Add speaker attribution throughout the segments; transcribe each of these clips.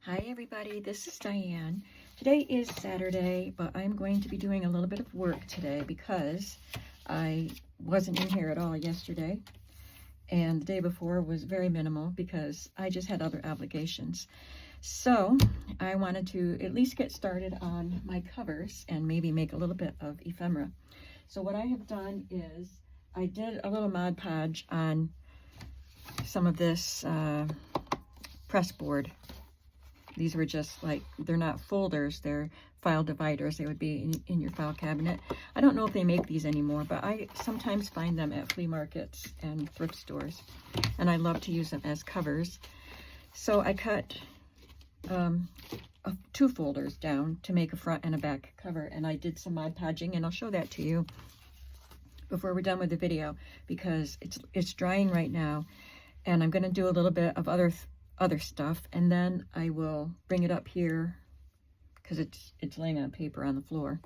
Speaker 1: Hi everybody, this is Diane. Today is Saturday, but I'm going to be doing a little bit of work today because I wasn't in here at all yesterday, and the day before was very minimal because I just had other obligations. So I wanted to at least get started on my covers and maybe make a little bit of ephemera. So what I have done is I did a little Mod Podge on some of this press board. These were just like, they're not folders, they're file dividers. They would be in your file cabinet. I don't know if they make these anymore, but I sometimes find them at flea markets and thrift stores, and I love to use them as covers. So I cut two folders down to make a front and a back cover, and I did some Mod Podging, and I'll show that to you before we're done with the video because it's drying right now, and I'm going to do a little bit of other stuff, and then I will bring it up here because it's laying on paper on the floor,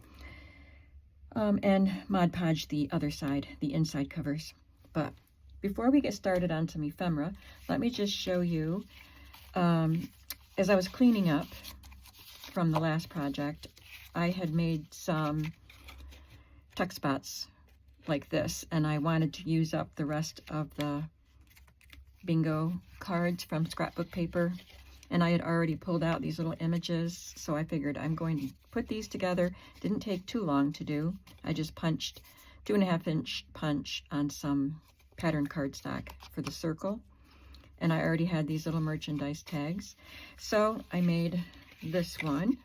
Speaker 1: and Mod Podge the other side, the inside covers. But before we get started on some ephemera, let me just show you, as I was cleaning up from the last project, I had made some tuck spots like this, and I wanted to use up the rest of the bingo cards from scrapbook paper, and I had already pulled out these little images, so I figured I'm going to put these together. Didn't take too long to do. I just punched 2.5-inch punch on some pattern cardstock for the circle, and I already had these little merchandise tags, so I made this one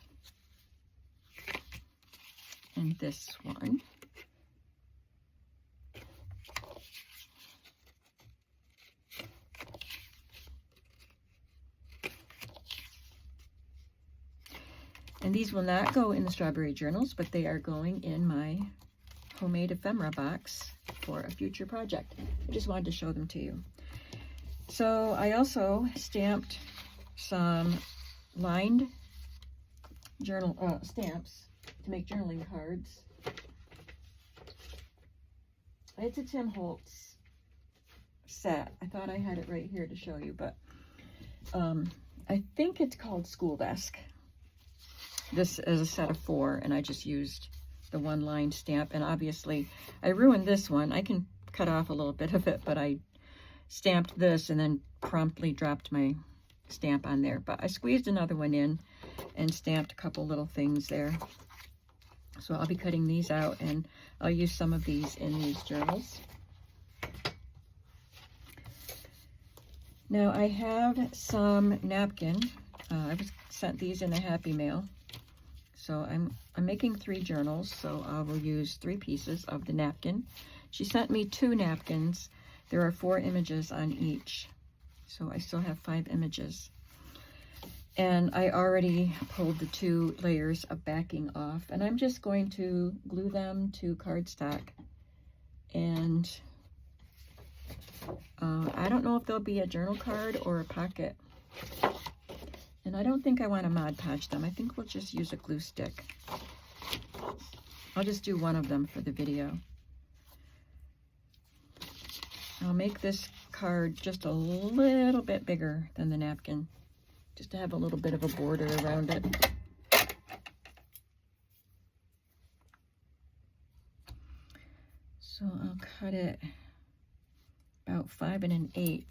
Speaker 1: and this one. And these will not go in the strawberry journals, but they are going in my homemade ephemera box for a future project. I just wanted to show them to you. So I also stamped some lined journal stamps to make journaling cards. It's a Tim Holtz set. I thought I had it right here to show you, but I think it's called School Desk. This is a set of 4, and I just used the one line stamp, and obviously I ruined this one. I can cut off a little bit of it, but I stamped this and then promptly dropped my stamp on there. But I squeezed another one in and stamped a couple little things there. So I'll be cutting these out, and I'll use some of these in these journals. Now I have some napkin. I was sent these in a Happy Mail. So I'm making 3 journals, so I will use 3 pieces of the napkin. She sent me 2 napkins. There are 4 images on each, so I still have 5 images. And I already pulled the 2 layers of backing off, and I'm just going to glue them to cardstock. And I don't know if there'll be a journal card or a pocket. And I don't think I want to Mod Podge them. I think we'll just use a glue stick. I'll just do one of them for the video. I'll make this card just a little bit bigger than the napkin, just to have a little bit of a border around it. So I'll cut it about 5 1/8,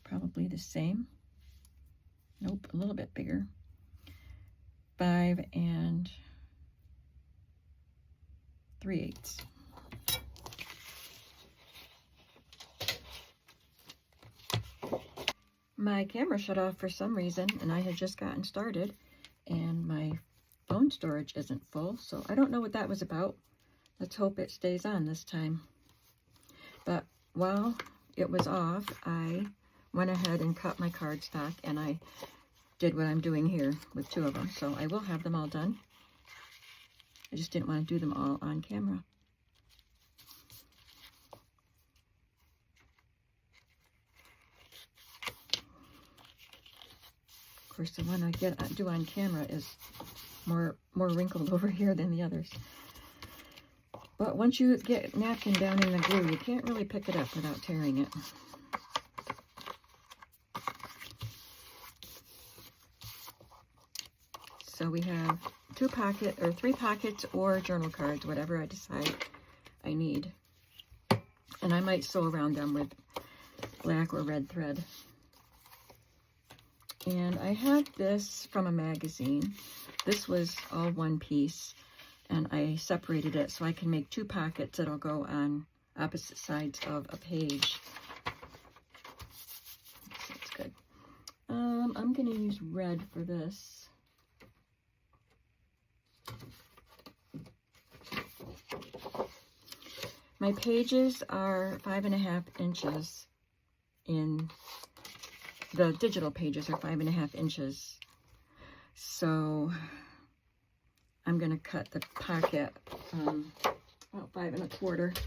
Speaker 1: probably the same. Nope, a little bit bigger. 5 3/8. My camera shut off for some reason, and I had just gotten started, and my phone storage isn't full, so I don't know what that was about. Let's hope it stays on this time. But while it was off, I went ahead and cut my cardstock, and I did what I'm doing here with 2 of them, so I will have them all done. I just didn't want to do them all on camera. Of course, the one I do on camera is more wrinkled over here than the others. But once you get napkin down in the glue, you can't really pick it up without tearing it. So we have 3 pockets or journal cards, whatever I decide I need. And I might sew around them with black or red thread. And I have this from a magazine. This was all one piece, and I separated it so I can make 2 pockets that'll go on opposite sides of a page. That's good. I'm going to use red for this. My pages are 5.5 inches in, the digital pages are 5.5 inches. So I'm going to cut the pocket about 5 1/4.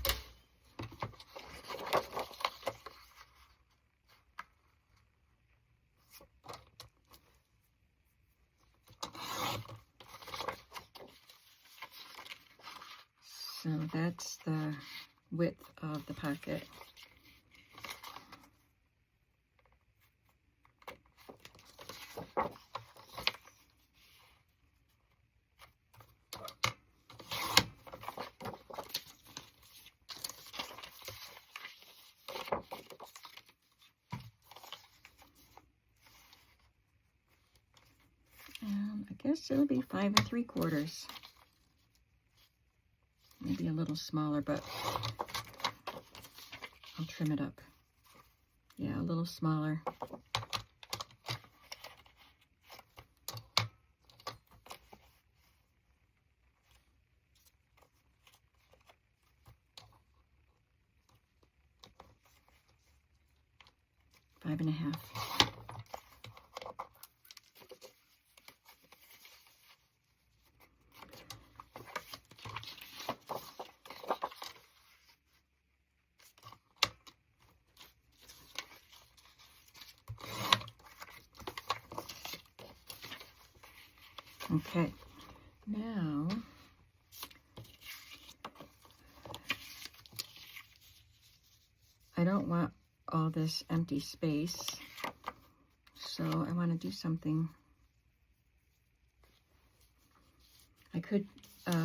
Speaker 1: So that's the width of the pocket. I guess it'll be 5 3/4. Maybe a little smaller, but I'll trim it up. Yeah, a little smaller. Five and a half. Okay, now I don't want all this empty space, so I want to do something. I could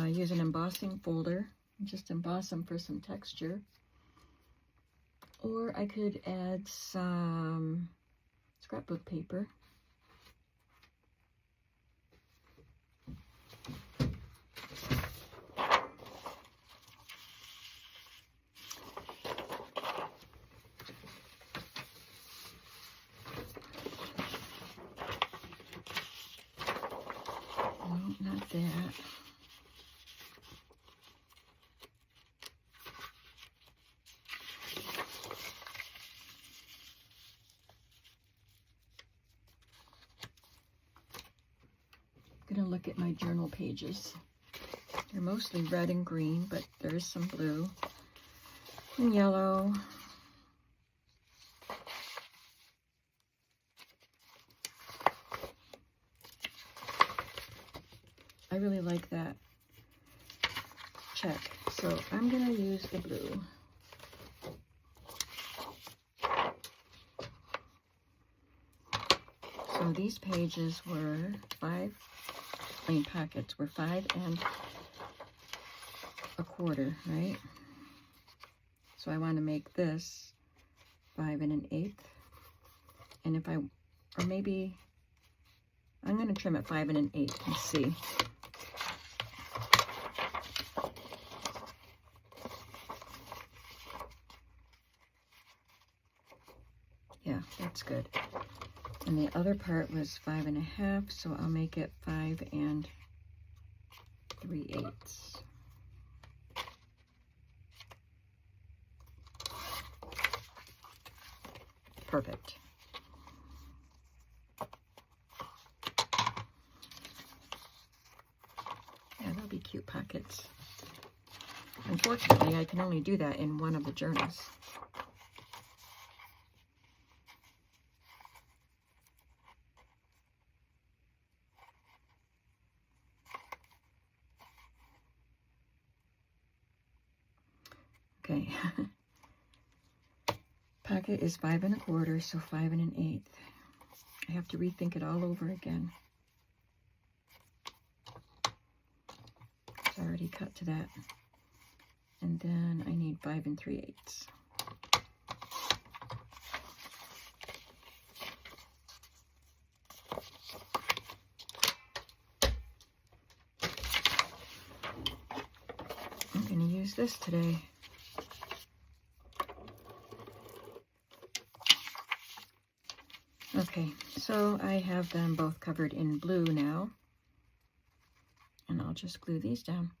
Speaker 1: use an embossing folder and just emboss them for some texture, or I could add some scrapbook paper. Not that. I'm going to look at my journal pages. They're mostly red and green, but there is some blue and yellow. I really like that check, so I'm going to use the blue. So these pages were pockets were 5 1/4, right? So I want to make this 5 1/8, and if I, or maybe I'm going to trim it 5 1/8 and see. Yeah, that's good. And the other part was 5 1/2, so I'll make it 5 3/8. Perfect. Yeah, that'll be cute pockets. Unfortunately, I can only do that in one of the journals. Okay. Pocket is 5 1/4, so 5 1/8. I have to rethink it all over again. already cut to that. And then I need 5 3/8. I'm going to use this today. Okay, so I have them both covered in blue now, and I'll just glue these down.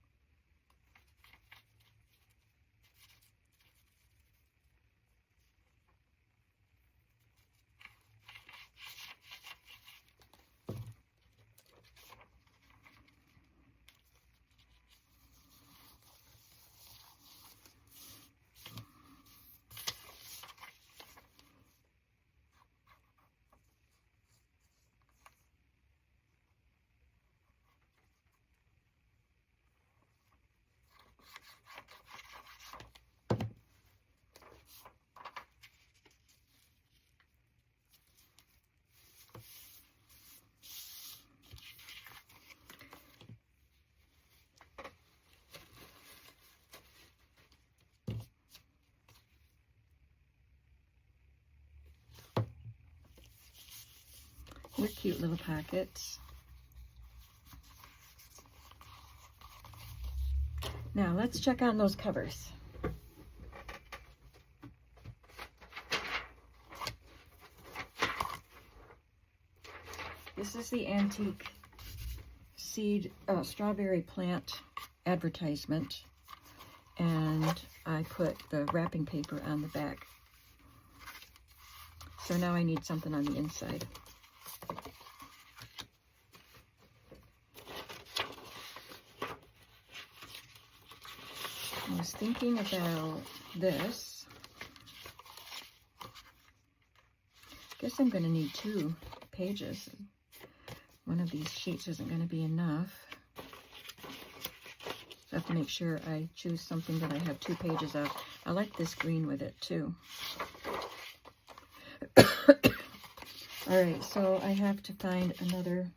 Speaker 1: They're cute little pockets. Now let's check on those covers. This is the antique seed strawberry plant advertisement, and I put the wrapping paper on the back. So now I need something on the inside. I was thinking about this. I guess I'm going to need 2 pages. One of these sheets isn't going to be enough. So I have to make sure I choose something that I have 2 pages of. I like this green with it too. All right, so I have to find another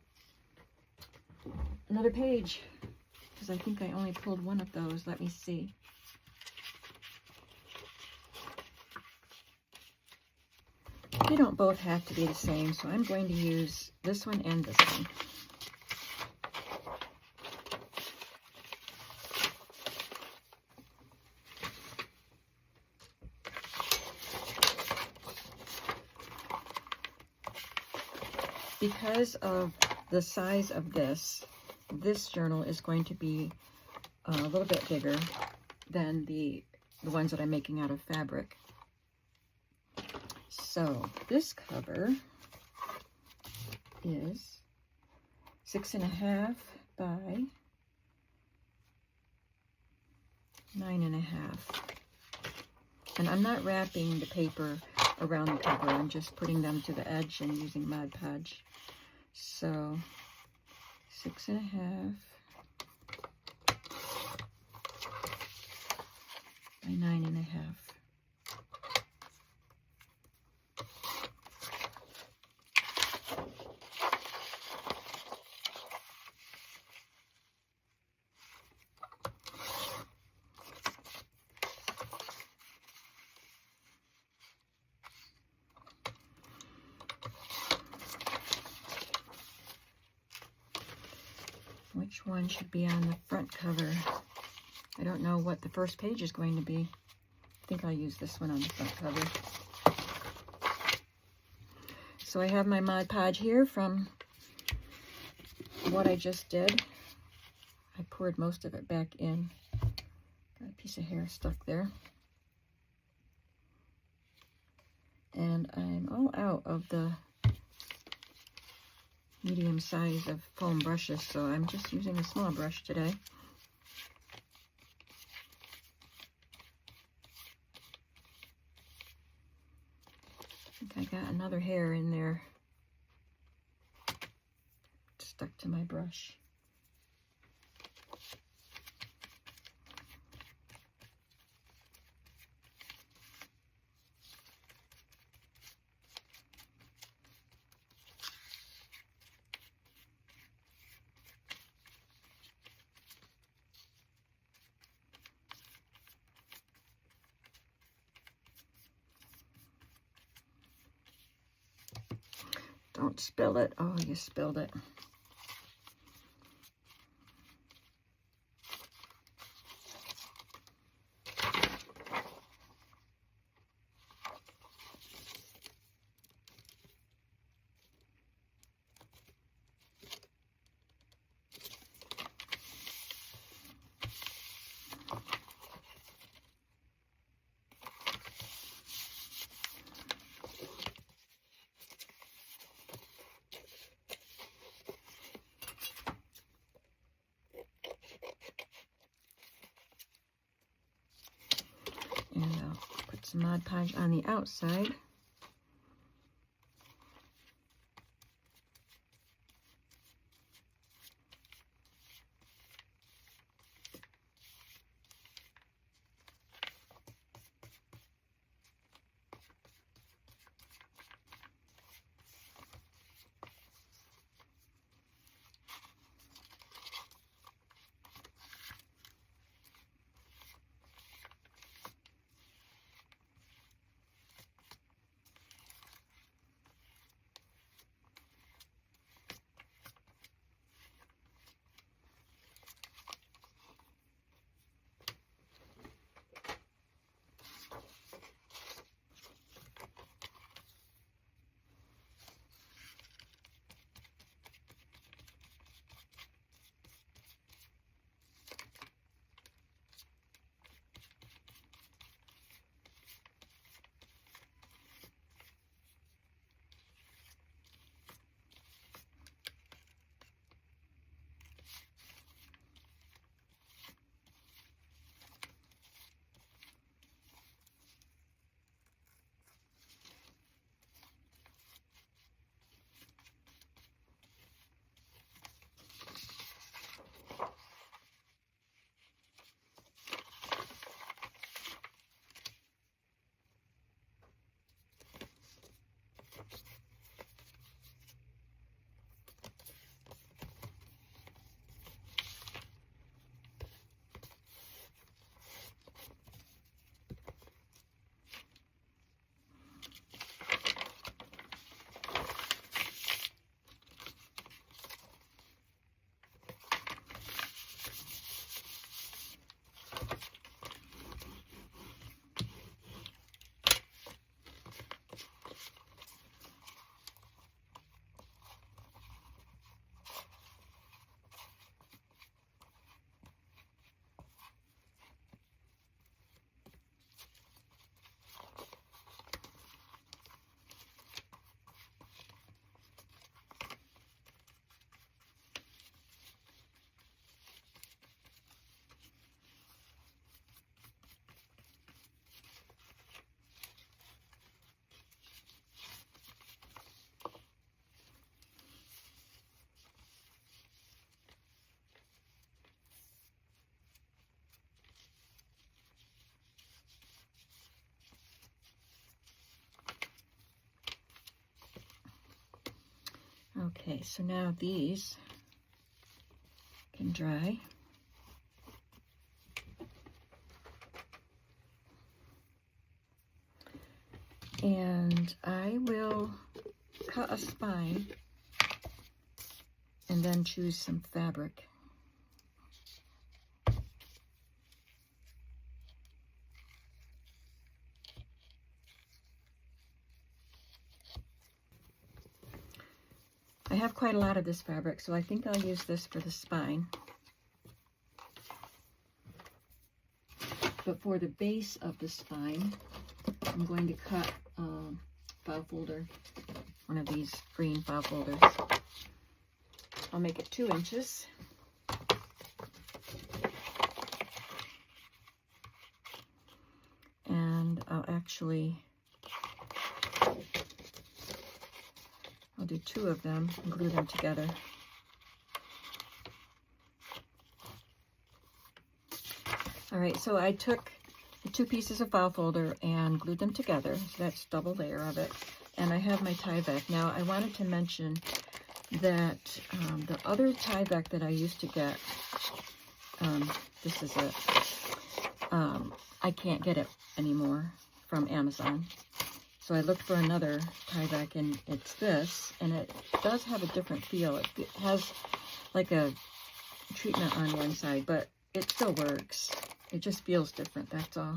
Speaker 1: page, because I think I only pulled one of those. Let me see. They don't both have to be the same, so I'm going to use this one and this one. Because of the size of this journal is going to be a little bit bigger than the ones that I'm making out of fabric. So this cover is 6.5 by 9.5. And I'm not wrapping the paper around the cover. I'm just putting them to the edge and using Mod Podge. So 6.5 by 9.5. Which one should be on the front cover? I don't know what the first page is going to be. I think I'll use this one on the front cover. So I have my Mod Podge here from what I just did. I poured most of it back in. Got a piece of hair stuck there. And I'm all out of the medium size of foam brushes, so I'm just using a small brush today. I think I got another hair in there stuck to my brush. Don't spill it. Oh, you spilled it. And I'll put some Mod Podge on the outside. Okay, so now these can dry. And I will cut a spine and then choose some fabric. I have quite a lot of this fabric, so I think I'll use this for the spine. But for the base of the spine, I'm going to cut file folder, one of these green file folders. I'll make it 2 inches. And I'll do 2 of them and glue them together. All right, so I took the 2 pieces of file folder and glued them together. So that's double layer of it. And I have my Tyvek. Now I wanted to mention that the other Tyvek that I used to get, this is it. I can't get it anymore from Amazon. So I looked for another Tyvek, and it's this, and it does have a different feel. It has like a treatment on one side, but it still works. It just feels different, that's all.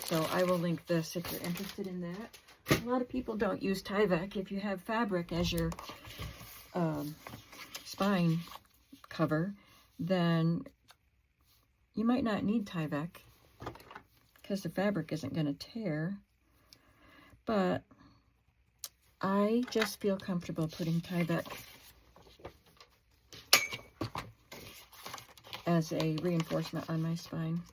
Speaker 1: So I will link this if you're interested in that. A lot of people don't use Tyvek. If you have fabric as your spine cover, then you might not need Tyvek because the fabric isn't going to tear. But I just feel comfortable putting Tyvek as a reinforcement on my spine.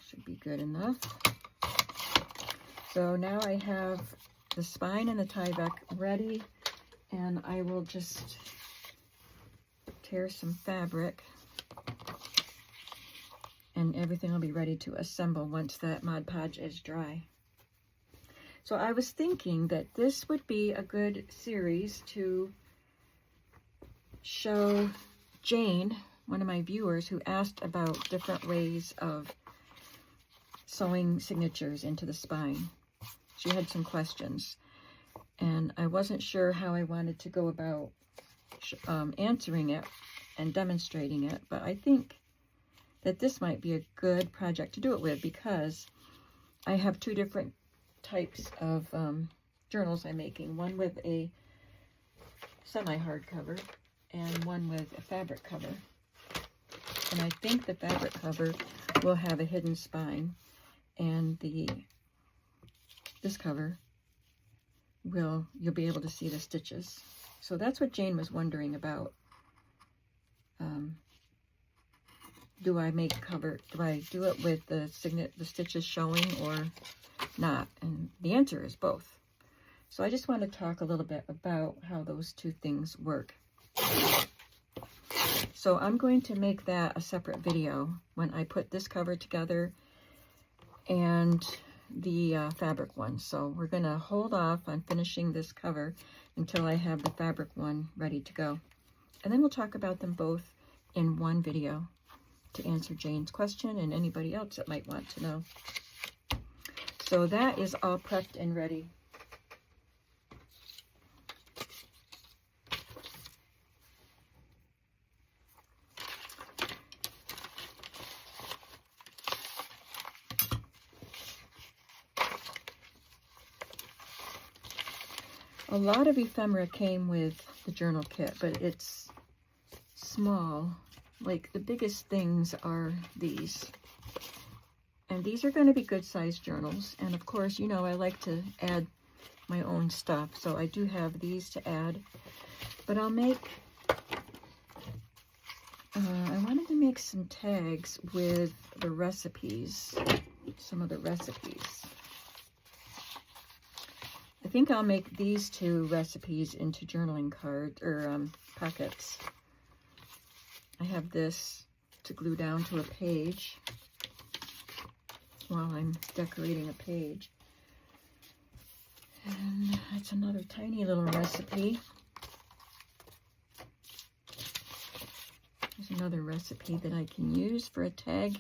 Speaker 1: Should be good enough. So now I have the spine and the Tyvek ready, and I will just tear some fabric, and everything will be ready to assemble once that Mod Podge is dry. So I was thinking that this would be a good series to show Jane, one of my viewers, who asked about different ways of sewing signatures into the spine. She had some questions, and I wasn't sure how I wanted to go about answering it and demonstrating it, but I think that this might be a good project to do it with, because I have two different types of journals I'm making, one with a semi-hard cover and one with a fabric cover. And I think the fabric cover will have a hidden spine, and this cover you'll be able to see the stitches. So that's what Jane was wondering about. Do I do it with the stitches showing or not? And the answer is both. So I just want to talk a little bit about how those two things work. So I'm going to make that a separate video when I put this cover together and the fabric one. So we're going to hold off on finishing this cover until I have the fabric one ready to go. And then we'll talk about them both in one video to answer Jane's question and anybody else that might want to know. So that is all prepped and ready. A lot of ephemera came with the journal kit, but it's small. Like, the biggest things are these. And these are going to be good sized journals. And of course, you know, I like to add my own stuff. So I do have these to add. But I'll make, I wanted to make some tags with the recipes. Some of the recipes. I think I'll make these two recipes into journaling cards or pockets. I have this to glue down to a page while I'm decorating a page. And that's another tiny little recipe. There's another recipe that I can use for a tag.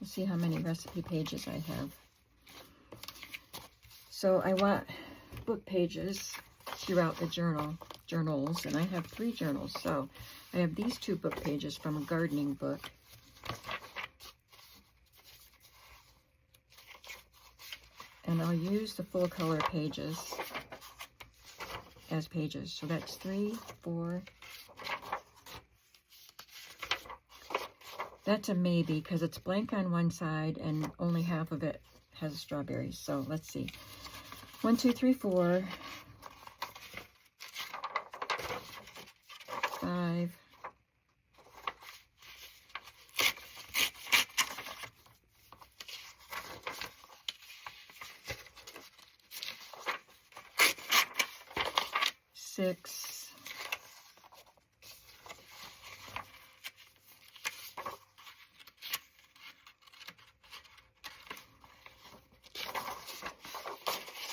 Speaker 1: See how many recipe pages I have. So I want book pages throughout the journals, and I have 3 journals. So I have these 2 book pages from a gardening book. And I'll use the full color pages as pages. So that's 3, 4, That's a maybe because it's blank on one side and only half of it has strawberries. So let's see. 1, 2, 3, 4, 5, 6,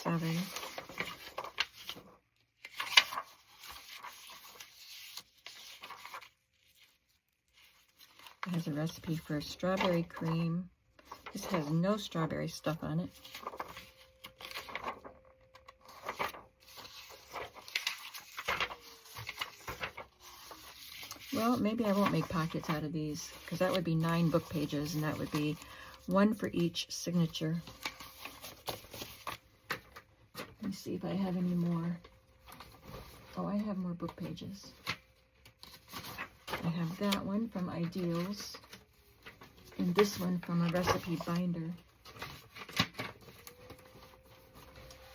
Speaker 1: 7, it has a recipe for strawberry cream. This has no strawberry stuff on it. Well, maybe I won't make pockets out of these because that would be 9 book pages and that would be 1 for each signature. Let me see if I have any more. Oh, I have more book pages. I have that one from Ideals and this one from a recipe binder.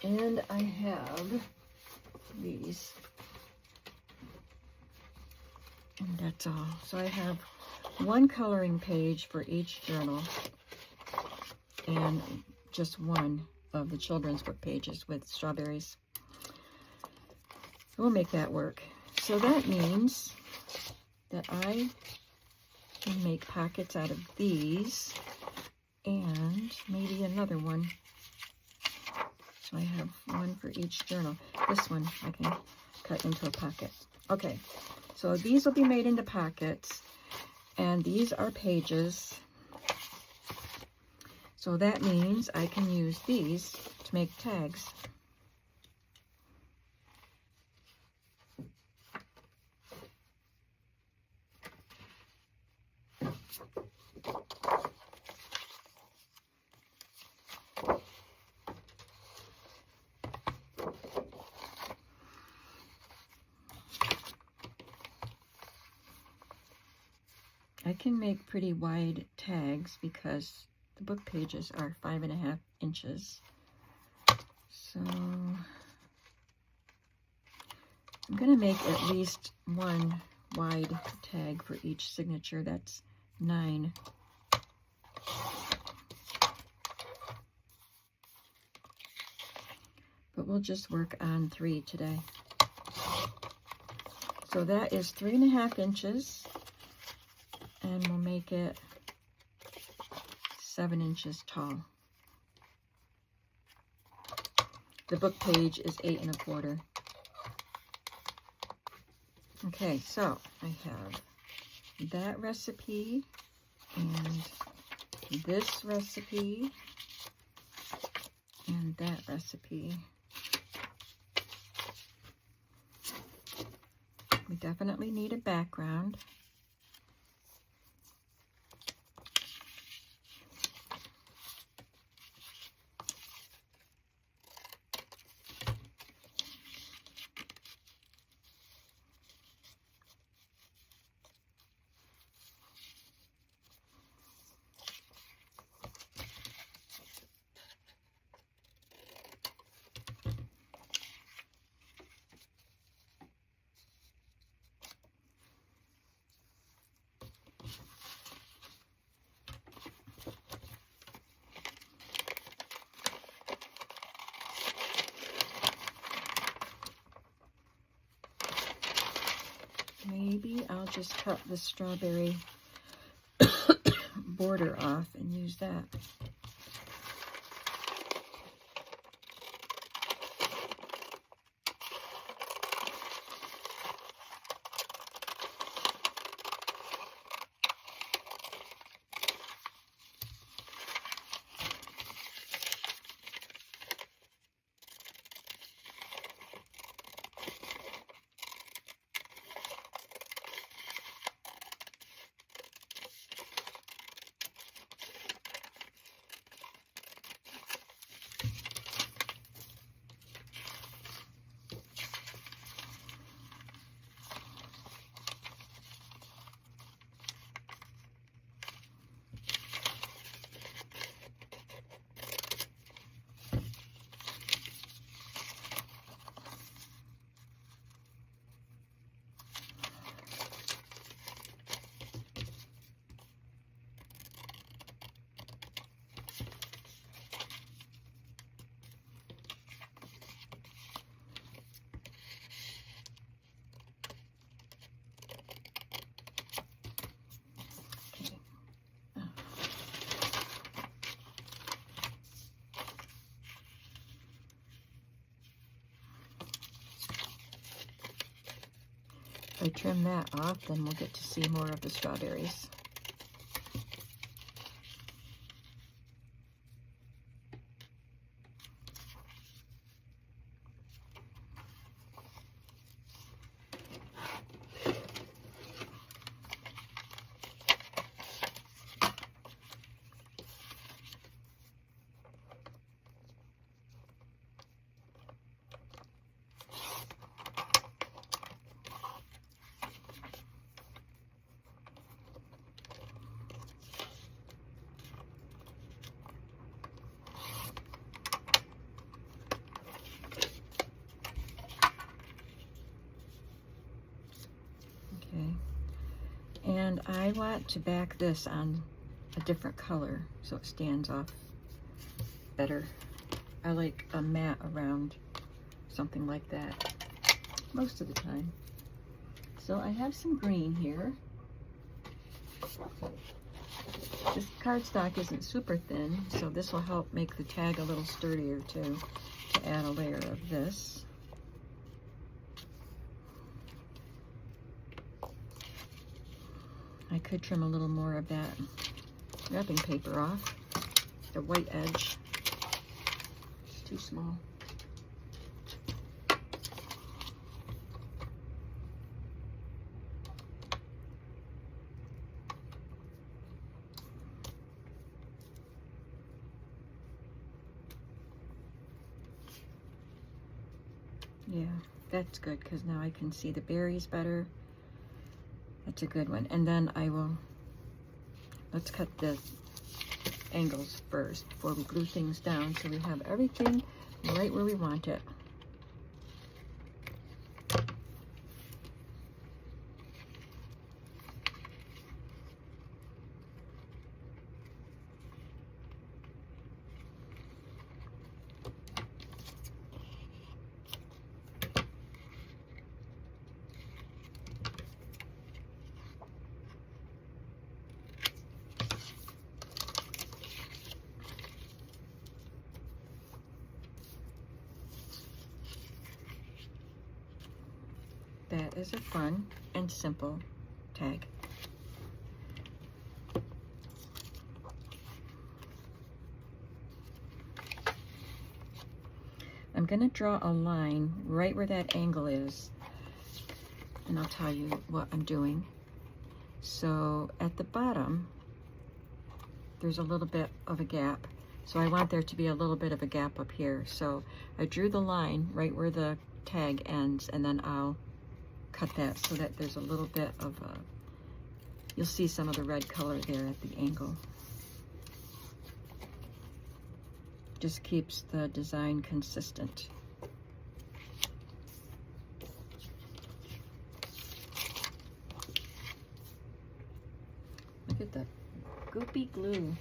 Speaker 1: And I have these. And that's all. So I have 1 coloring page for each journal and just 1 of the children's book pages with strawberries. We'll make that work. So that means that I can make pockets out of these and maybe another one. So I have 1 for each journal. This one I can cut into a pocket. Okay. So these will be made into pockets, and these are pages. So that means I can use these to make tags. I can make pretty wide tags because the book pages are 5.5 inches. So I'm going to make at least 1 wide tag for each signature. That's 9. But we'll just work on 3 today. So that is 3.5 inches. And we'll make it 7 inches tall. The book page is 8 1/4. Okay, so I have that recipe and this recipe and that recipe. We definitely need a background. Maybe I'll just cut the strawberry border off and use that. I trim that off, then we'll get to see more of the strawberries. And I want to back this on a different color so it stands off better. I like a matte around something like that most of the time. So I have some green here. This cardstock isn't super thin, so this will help make the tag a little sturdier too, to add a layer of this. I could trim a little more of that wrapping paper off. The white edge, it's too small. Yeah, that's good because now I can see the berries better. That's a good one. And then I will, let's cut the angles first before we glue things down so we have everything right where we want it. That is a fun and simple tag. I'm going to draw a line right where that angle is, and I'll tell you what I'm doing. So at the bottom, there's a little bit of a gap. So I want there to be a little bit of a gap up here. So I drew the line right where the tag ends, and then I'll cut that so that there's a little bit of a, you'll see some of the red color there at the angle. Just keeps the design consistent. Look at the goopy glue.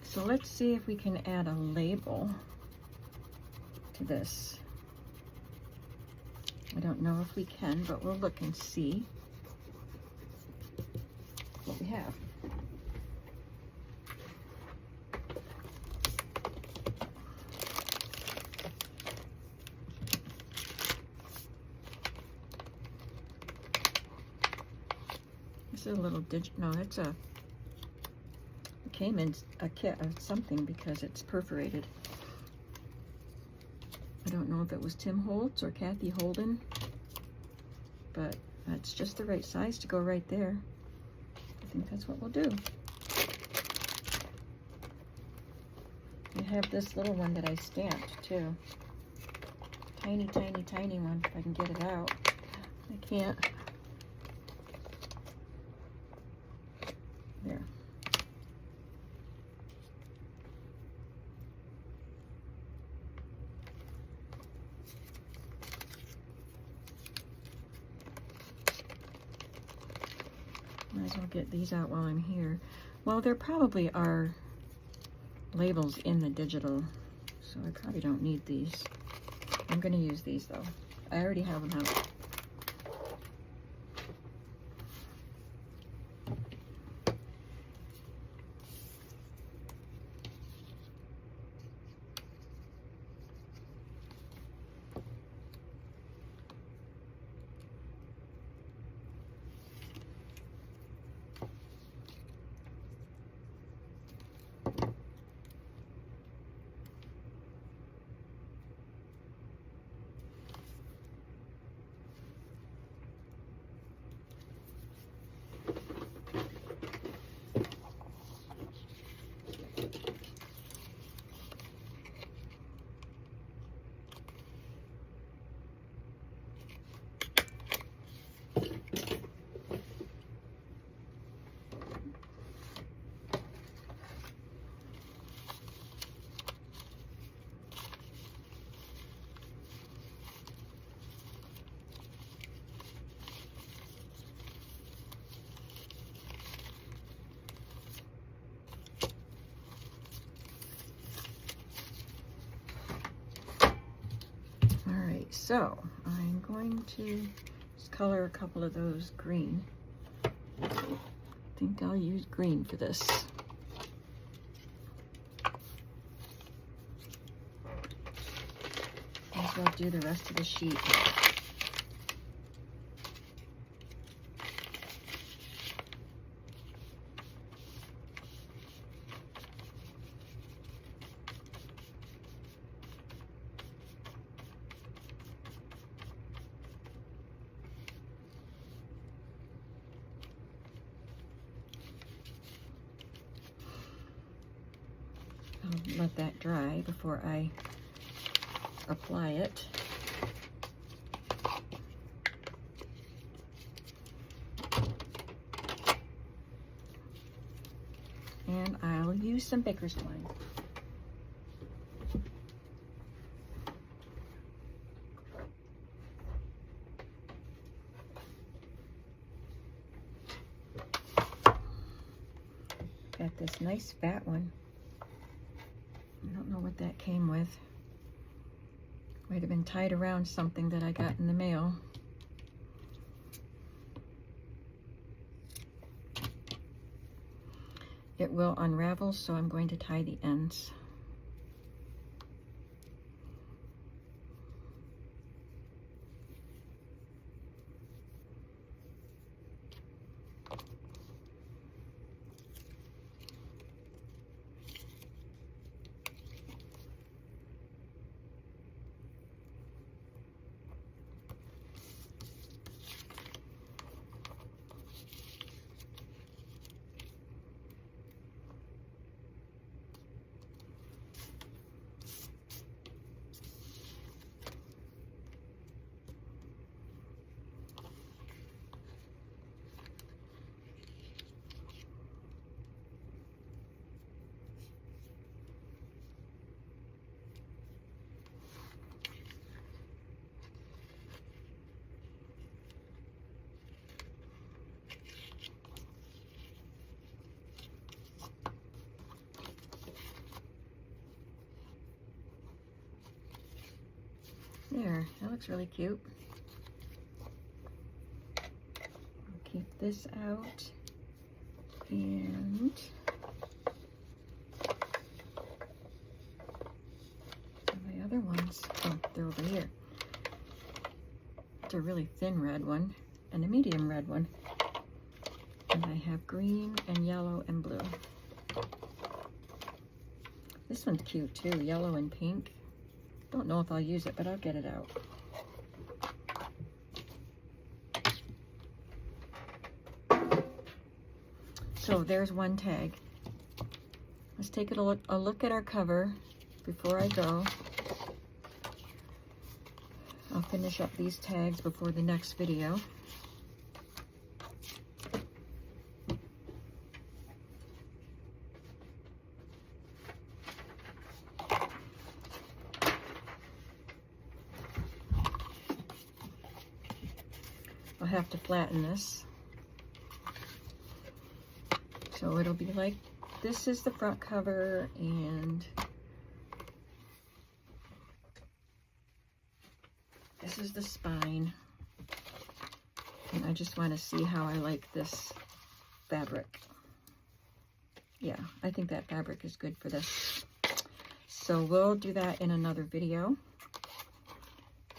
Speaker 1: So let's see if we can add a label to this. I don't know if we can, but we'll look and see what we have. This is a little no, it's a, it came in a kit of something because it's perforated. I don't know if it was Tim Holtz or Kathy Holden, but That's just the right size to go right there. I think that's what we'll do. I have this little one that I stamped too. Tiny, tiny, tiny one, if I can get it out. I can't. There. Might as well get these out while I'm here. Well, there probably are labels in the digital, so I probably don't need these. I'm going to use these though. I already have them out. So I'm going to just color a couple of those green. I think I'll use green for this. Might as well do the rest of the sheet. Let that dry before I apply it. And I'll use some baker's twine. Got this nice fat one. I don't know what that came with. Might have been tied around something that I got in the mail. It will unravel, so I'm going to tie the ends. There, that looks really cute. I'll keep this out, and my other ones, oh, they're over here. It's a really thin red one and a medium red one. And I have green and yellow and blue. This one's cute too, yellow and pink. Don't know if I'll use it, but I'll get it out. So there's one tag. Let's take a look at our cover before I go. I'll finish up these tags before the next video. I'll have to flatten this. So it'll be like, this is the front cover, and this is the spine. And I just want to see how I like this fabric. Yeah, I think that fabric is good for this. So we'll do that in another video.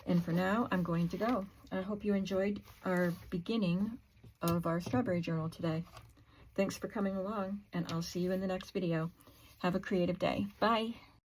Speaker 1: And for now, I'm going to go. I hope you enjoyed our beginning of our strawberry journal today. Thanks for coming along, and I'll see you in the next video. Have a creative day. Bye.